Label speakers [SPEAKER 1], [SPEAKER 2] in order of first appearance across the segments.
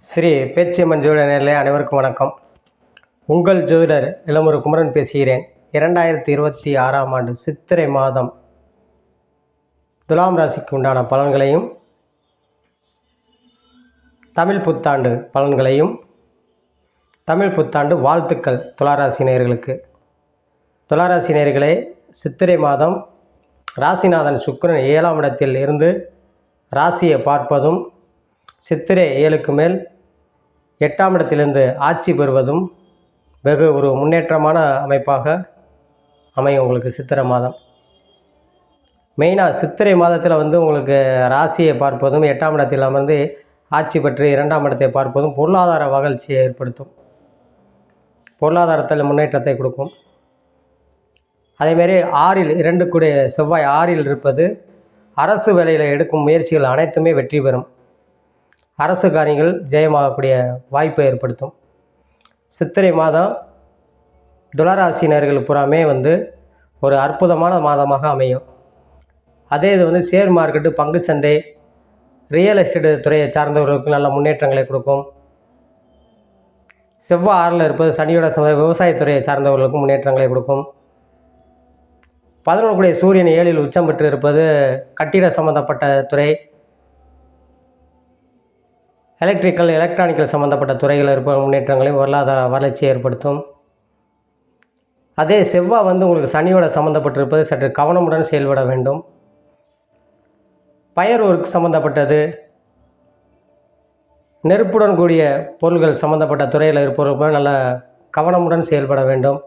[SPEAKER 1] ஸ்ரீ பேச்சியம்மன் ஜோதிட நேரிலே அனைவருக்கும் வணக்கம். உங்கள் ஜோதிடர் இளமுரு குமரன் பேசுகிறேன். 2026ஆம் ஆண்டு சித்திரை மாதம் துலாம் ராசிக்கு உண்டான பலன்களையும் தமிழ் புத்தாண்டு பலன்களையும் தமிழ் புத்தாண்டு வாழ்த்துக்கள் துளாராசி நேயர்களுக்கு. துளாராசி நேயர்களே, சித்திரை மாதம் ராசிநாதன் சுக்கிரன் 7ஆம் இடத்தில் இருந்து ராசியை பார்ப்பதும் சித்திரை 7க்கு மேல் 8ஆம் இடத்திலிருந்து ஆட்சி பெறுவதும் வெகு ஒரு முன்னேற்றமான அமைப்பாக அமையும் உங்களுக்கு சித்திரை மாதம். மெயினாக சித்திரை மாதத்தில் உங்களுக்கு ராசியை பார்ப்பதும் 8ஆம் இடத்தில் அமர்ந்து ஆட்சி பெற்று 2ஆம் இடத்தை பார்ப்பதும் பொருளாதார வளர்ச்சியை ஏற்படுத்தும், பொருளாதாரத்தில் முன்னேற்றத்தை கொடுக்கும். அதேமாரி 6இல் 2 கூடிய செவ்வாய் 6இல் இருப்பது அரசு வேலையில் எடுக்கும் முயற்சிகள் அனைத்துமே வெற்றி பெறும், அரசு காரியங்கள் ஜெயமாகக்கூடிய வாய்ப்பை ஏற்படுத்தும். சித்திரை மாதம் துளாராசினர்கள் புறாமே ஒரு அற்புதமான மாதமாக அமையும். அதே இது ஷேர் மார்க்கெட்டு, பங்குச்சந்தை, ரியல் எஸ்டேட்டு துறையை சார்ந்தவர்களுக்கு நல்ல முன்னேற்றங்களை கொடுக்கும். செவ்வாய் 6இல் இருப்பது சனியோட விவசாயத்துறையை சார்ந்தவர்களுக்கும் முன்னேற்றங்களை கொடுக்கும். 11 கூடிய சூரியன் 7இல் உச்சம் பெற்று இருப்பது கட்டிட சம்பந்தப்பட்ட துறை, எலக்ட்ரானிக்கல் சம்மந்தப்பட்ட துறைகளில் இருப்ப முன்னேற்றங்களையும் பொருளாதார வளர்ச்சியை ஏற்படுத்தும். அதே செவ்வாய் உங்களுக்கு சனியோட சம்மந்தப்பட்டிருப்பது சற்று கவனமுடன் செயல்பட வேண்டும். பயர் ஒர்க் சம்மந்தப்பட்டது, நெருப்புடன் கூடிய பொருள்கள் சம்மந்தப்பட்ட துறையில் இருப்பவர்கள் நல்ல கவனமுடன் செயல்பட வேண்டும்.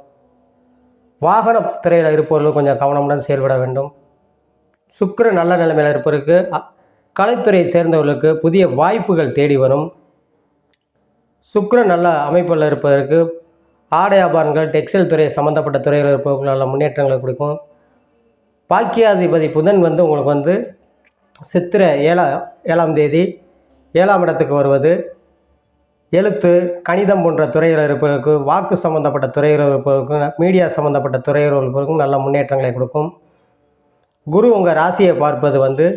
[SPEAKER 1] வாகன துறையில் இருப்பவர்கள் கொஞ்சம் கவனமுடன் செயல்பட வேண்டும். சுக்கிரன் நல்ல நிலைமையில் இருப்பவருக்கு கலைத்துறையை சேர்ந்தவர்களுக்கு புதிய வாய்ப்புகள் தேடி வரும். சுக்கிரன் நல்ல அமைப்பில் இருப்பதற்கு ஆடை ஆபரணங்கள், டெக்ஸ்டைல் துறை சம்மந்தப்பட்ட துறையில் இருப்பவர்கள் நல்ல முன்னேற்றங்களை கொடுக்கும். பாக்கியாதிபதி புதன் உங்களுக்கு சித்திரை 7ஆம் தேதி 7ஆம் இடத்துக்கு வருவது எழுத்து, கணிதம் போன்ற துறையில் இருப்பவர்களுக்கு, வாக்கு சம்மந்தப்பட்ட துறையில் இருப்பவர்களுக்கும், மீடியா சம்மந்தப்பட்ட துறையில் இருப்பவர்களுக்கும் நல்ல முன்னேற்றங்களை கொடுக்கும். குரு உங்கள் ராசியை பார்ப்பது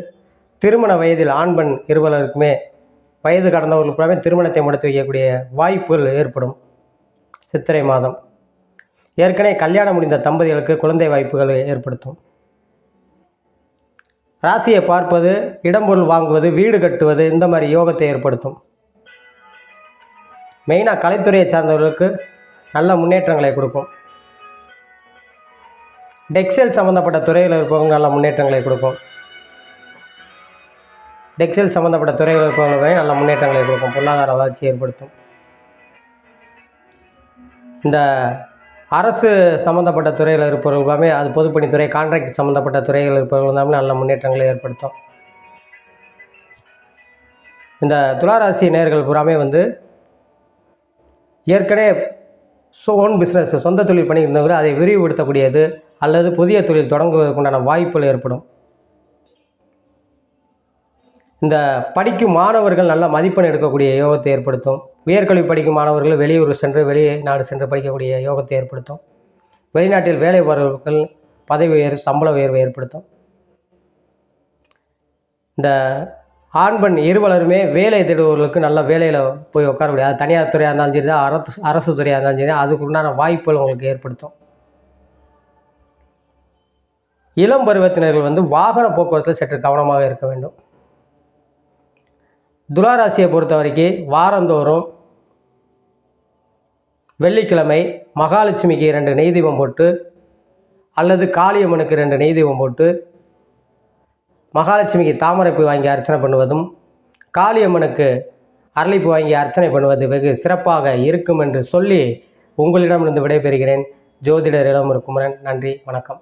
[SPEAKER 1] திருமண வயதில் ஆண் பெண் இருவருக்குமே வயது கடந்தவர்களுக்குமே திருமணத்தை முடித்து வைக்கக்கூடிய வாய்ப்புகள் ஏற்படும். சித்திரை மாதம் ஏற்கனவே கல்யாணம் முடிந்த தம்பதிகளுக்கு குழந்தை வாய்ப்புகள் ஏற்படுத்தும். ராசியை பார்ப்பது இடம்பொருள் வாங்குவது, வீடு கட்டுவது, இந்த மாதிரி யோகத்தை ஏற்படுத்தும். மெயினாக கலைத்துறையை சார்ந்தவர்களுக்கு நல்ல முன்னேற்றங்களை கொடுக்கும். டெக்ஸ்டைல் சம்மந்தப்பட்ட துறையில் இருப்பவங்க நல்ல முன்னேற்றங்களை கொடுக்கும். டெக்ஸ்டைல் சம்மந்தப்பட்ட துறையில் இருப்பவங்க நல்ல முன்னேற்றங்களை கொடுக்கும், பொருளாதார வளர்ச்சி ஏற்படுத்தும். இந்த அரசு சம்மந்தப்பட்ட துறையில் இருப்பவர்களுமே, அது பொதுப்பணித்துறை, கான்ட்ராக்ட் சம்மந்தப்பட்ட துறையில் இருப்பவர்களுமே நல்ல முன்னேற்றங்களை ஏற்படுத்தும். இந்த துளாராசி நேயர்கள் பூராமே ஏற்கனவே ஓன் பிஸ்னஸ், சொந்த தொழில் பண்ணியிருந்தவங்க அதை விரிவுபடுத்தக்கூடியது அல்லது புதிய தொழில் தொடங்குவதற்குண்டான வாய்ப்புகள் ஏற்படும். இந்த படிக்கும் மாணவர்கள் நல்ல மதிப்பெண் எடுக்கக்கூடிய யோகத்தை ஏற்படுத்தும். உயர்கல்வி படிக்கும் மாணவர்கள் வெளியூர் சென்று வெளிநாடு சென்று படிக்கக்கூடிய யோகத்தை ஏற்படுத்தும். வெளிநாட்டில் வேலை வருவர்கள் பதவி உயர்வு, சம்பள உயர்வை ஏற்படுத்தும். இந்த ஆண் பெண் இருவருமே வேலை தேடுபவர்களுக்கு நல்ல வேலையில் போய் உட்கார முடியாது. அது தனியார் துறையாக இருந்தாலும் சரி தான், அரசு துறையாக இருந்தாலும் சரி, அதுக்கு உண்டான வாய்ப்புகள் உங்களுக்கு ஏற்படுத்தும். இளம் பருவத்தினர்கள் வாகன போக்குவரத்தில் சற்று கவனமாக இருக்க வேண்டும். துளாராசியை பொறுத்த வரைக்கும் வாரந்தோறும் வெள்ளிக்கிழமை மகாலட்சுமிக்கு 2 நெய் தீபம் போட்டு அல்லது காளியம்மனுக்கு 2 நெய் தீபம் போட்டு மகாலட்சுமிக்கு தாமரைப்பூ வாங்கி அர்ச்சனை பண்ணுவதும், காளியம்மனுக்கு அரளிப்பூ வாங்கி அர்ச்சனை பண்ணுவது வெகு சிறப்பாக இருக்கும் என்று சொல்லி உங்களிடமிருந்து விடைபெறுகிறேன். ஜோதிடர் இளமுரு குமரன். நன்றி, வணக்கம்.